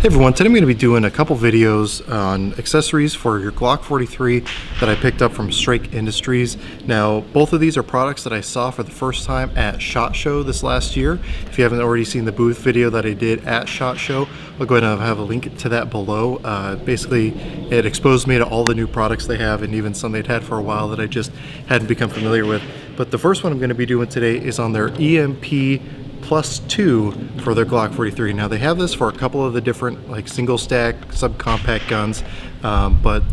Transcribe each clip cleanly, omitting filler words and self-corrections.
Hey everyone, today I'm going to be doing a couple videos on accessories for your Glock 43 that I picked up from Strike Industries. Now, both of these are products that I saw for the first time at SHOT Show this last year. If you haven't already seen the booth video that I did at SHOT Show, I'll go ahead and have a link to that below. Basically, it exposed me to all the new products they have and even some they'd had for a while that I just hadn't become familiar with. But the first one I'm going to be doing today is on their EMP +2 for their Glock 43. Now they have this for a couple of the different like single stack subcompact guns, but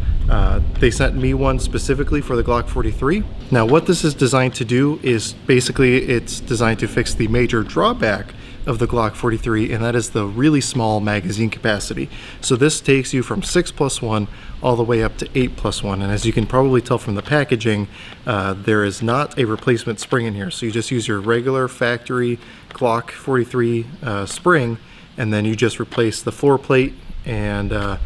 they sent me one specifically for the Glock 43. Now what this is designed to do is basically it's designed to fix the major drawback of the Glock 43, and that is the really small magazine capacity. So this takes you from 6+1 all the way up to 8+1, and as you can probably tell from the packaging, there is not a replacement spring in here. So you just use your regular factory Glock 43 spring, and then you just replace the floor plate, and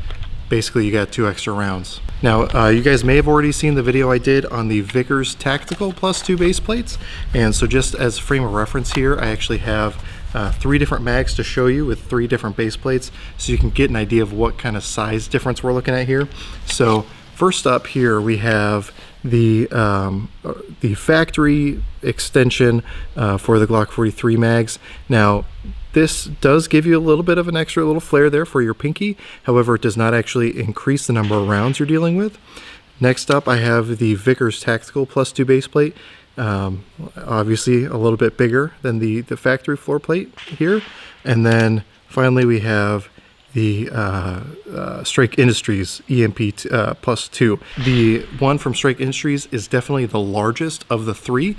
basically you got 2 extra rounds. Now you guys may have already seen the video I did on the Vickers Tactical +2 base plates, and so just as frame of reference here, I actually have 3 different mags to show you with 3 different base plates, so you can get an idea of what kind of size difference we're looking at here. So first up here we have the factory extension for the Glock 43 mags. Now this does give you a little bit of an extra little flare there for your pinky. However, it does not actually increase the number of rounds you're dealing with. Next up I have the Vickers Tactical +2 base plate. Obviously a little bit bigger than the factory floor plate here. And then finally we have the Strike Industries EMP +2. The one from Strike Industries is definitely the largest of the 3.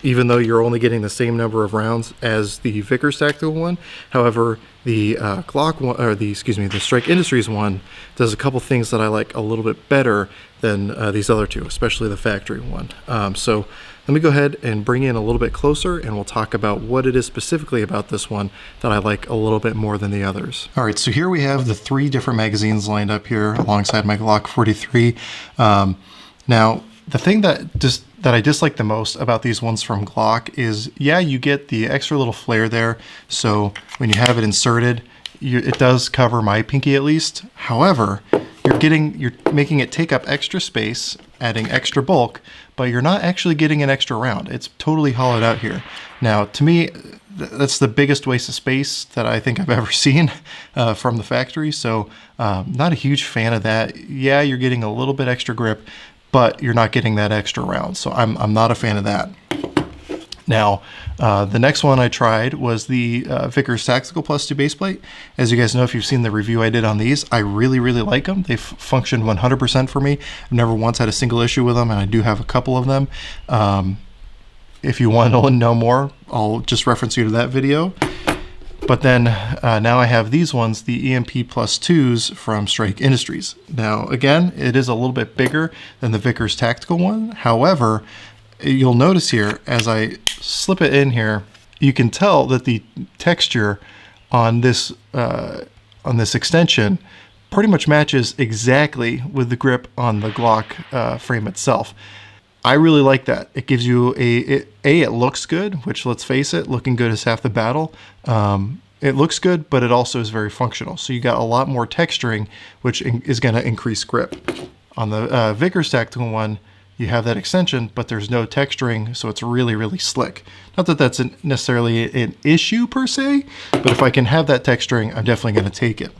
Even though you're only getting the same number of rounds as the Vickers Tactical one. However, the Glock one, or the Strike Industries one does a couple things that I like a little bit better than these other 2, especially the factory one. So let me go ahead and bring in a little bit closer, and we'll talk about what it is specifically about this one that I like a little bit more than the others. All right, so here we have the 3 different magazines lined up here alongside my Glock 43. Now, the thing that I dislike the most about these ones from Glock is, yeah, you get the extra little flare there. So when you have it inserted, it does cover my pinky at least. However, you're making it take up extra space, adding extra bulk, but you're not actually getting an extra round. It's totally hollowed out here. Now, to me, that's the biggest waste of space that I think I've ever seen from the factory. So not a huge fan of that. Yeah, you're getting a little bit extra grip, but you're not getting that extra round. So I'm not a fan of that. Now, the next one I tried was the Vickers Tactical +2 base plate. As you guys know, if you've seen the review I did on these, I really like them. They've functioned 100% for me. I've never once had a single issue with them, and I do have a couple of them. If you want to know more, I'll just reference you to that video. But then now I have these ones, the EMP +2s from Strike Industries. Now, again, it is a little bit bigger than the Vickers Tactical one. However, you'll notice here, as I slip it in here, you can tell that the texture on this extension pretty much matches exactly with the grip on the Glock frame itself. I really like that. It gives you it looks good, which, let's face it, looking good is half the battle. It looks good, but it also is very functional. So you got a lot more texturing, which is going to increase grip. On the Vickers Tactical one, you have that extension, but there's no texturing, so it's really slick. Not that that's necessarily an issue per se, but if I can have that texturing, I'm definitely going to take it.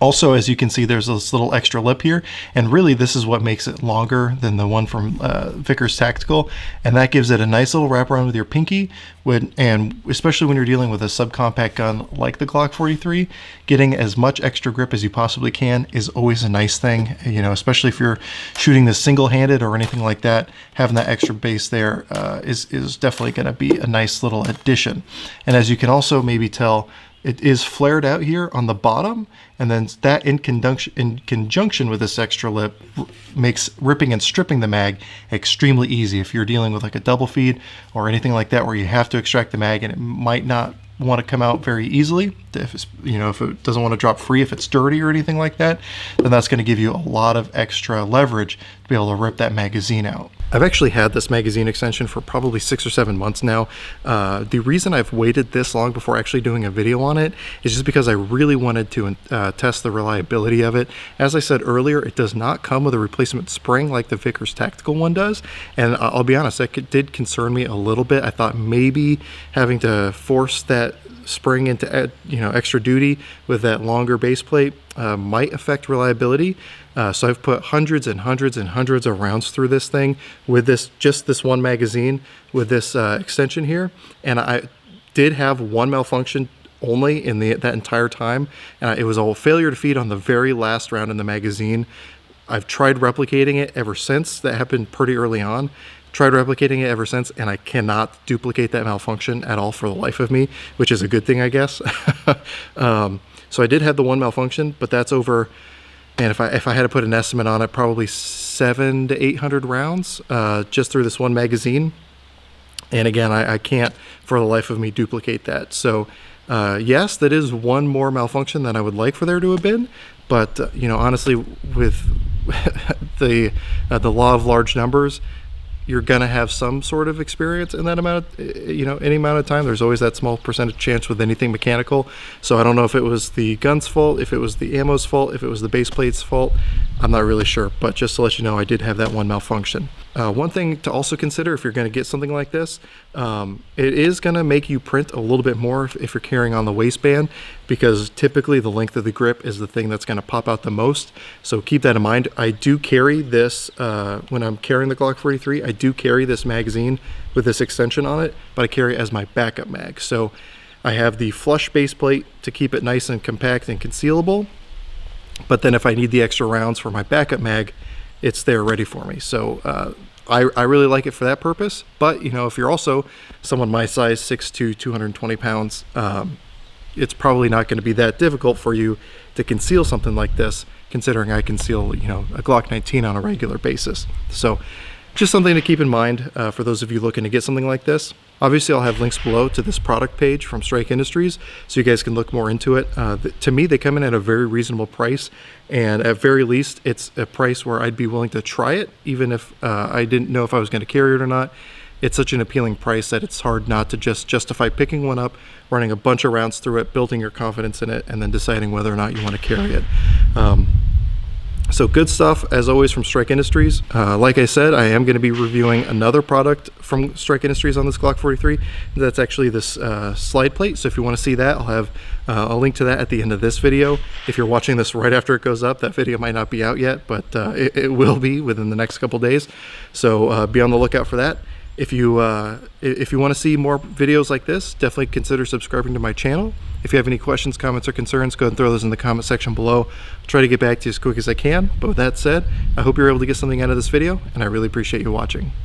Also, as you can see, there's this little extra lip here, and really this is what makes it longer than the one from Vickers Tactical, and that gives it a nice little wraparound with your pinky, and especially when you're dealing with a subcompact gun like the Glock 43, getting as much extra grip as you possibly can is always a nice thing, you know, especially if you're shooting this single-handed or anything like that. Having that extra base there is definitely going to be a nice little addition. And as you can also maybe tell, it is flared out here on the bottom, and then that in conjunction with this extra lip makes ripping and stripping the mag extremely easy if you're dealing with like a double feed or anything like that where you have to extract the mag and it might not want to come out very easily. If it's, if it doesn't want to drop free, if it's dirty or anything like that, then that's going to give you a lot of extra leverage to be able to rip that magazine out. I've actually had this magazine extension for probably 6 or 7 months now. The reason I've waited this long before actually doing a video on it is just because I really wanted to test the reliability of it. As I said earlier, it does not come with a replacement spring like the Vickers tactical one does, and I'll be honest, that did concern me a little bit. I thought maybe having to force that spring into extra duty with that longer base plate might affect reliability. So I've put hundreds and hundreds and hundreds of rounds through this thing with just this one magazine with this extension here, and I did have one malfunction only in that entire time. It was a failure to feed on the very last round in the magazine. I've tried replicating it ever since. That happened pretty early on. Tried replicating it ever since, and I cannot duplicate that malfunction at all for the life of me, which is a good thing, I guess. So I did have the one malfunction, but that's over. And if I had to put an estimate on it, probably 700 to 800 rounds just through this one magazine. And again, I can't for the life of me duplicate that. So yes, that is one more malfunction than I would like for there to have been. But honestly, with the law of large numbers, you're going to have some sort of experience in that amount of, any amount of time. There's always that small percentage chance with anything mechanical. So I don't know if it was the gun's fault, if it was the ammo's fault, if it was the base plate's fault. I'm not really sure, but just to let you know, I did have that one malfunction. One thing to also consider if you're going to get something like this, it is going to make you print a little bit more if you're carrying on the waistband, because typically the length of the grip is the thing that's going to pop out the most. So keep that in mind. I do carry this, when I'm carrying the Glock 43, I do carry this magazine with this extension on it, but I carry it as my backup mag. So I have the flush base plate to keep it nice and compact and concealable, but then if I need the extra rounds for my backup mag, it's there ready for me. So I really like it for that purpose. But if you're also someone my size, 6'2", 220 pounds, it's probably not going to be that difficult for you to conceal something like this, considering I conceal a Glock 19 on a regular basis. So just something to keep in mind for those of you looking to get something like this. Obviously, I'll have links below to this product page from Strike Industries, so you guys can look more into it. To me, they come in at a very reasonable price, and at very least, it's a price where I'd be willing to try it, even if I didn't know if I was going to carry it or not. It's such an appealing price that it's hard not to just justify picking one up, running a bunch of rounds through it, building your confidence in it, and then deciding whether or not you want to carry it. So good stuff, as always, from Strike Industries. Like I said, I am going to be reviewing another product from Strike Industries on this Glock 43. That's actually this slide plate. So if you want to see that, I'll have a link to that at the end of this video. If you're watching this right after it goes up, that video might not be out yet, but it will be within the next couple days. So be on the lookout for that. If you want to see more videos like this, definitely consider subscribing to my channel. If you have any questions, comments, or concerns, go ahead and throw those in the comment section below. I'll try to get back to you as quick as I can. But with that said, I hope you're able to get something out of this video, and I really appreciate you watching.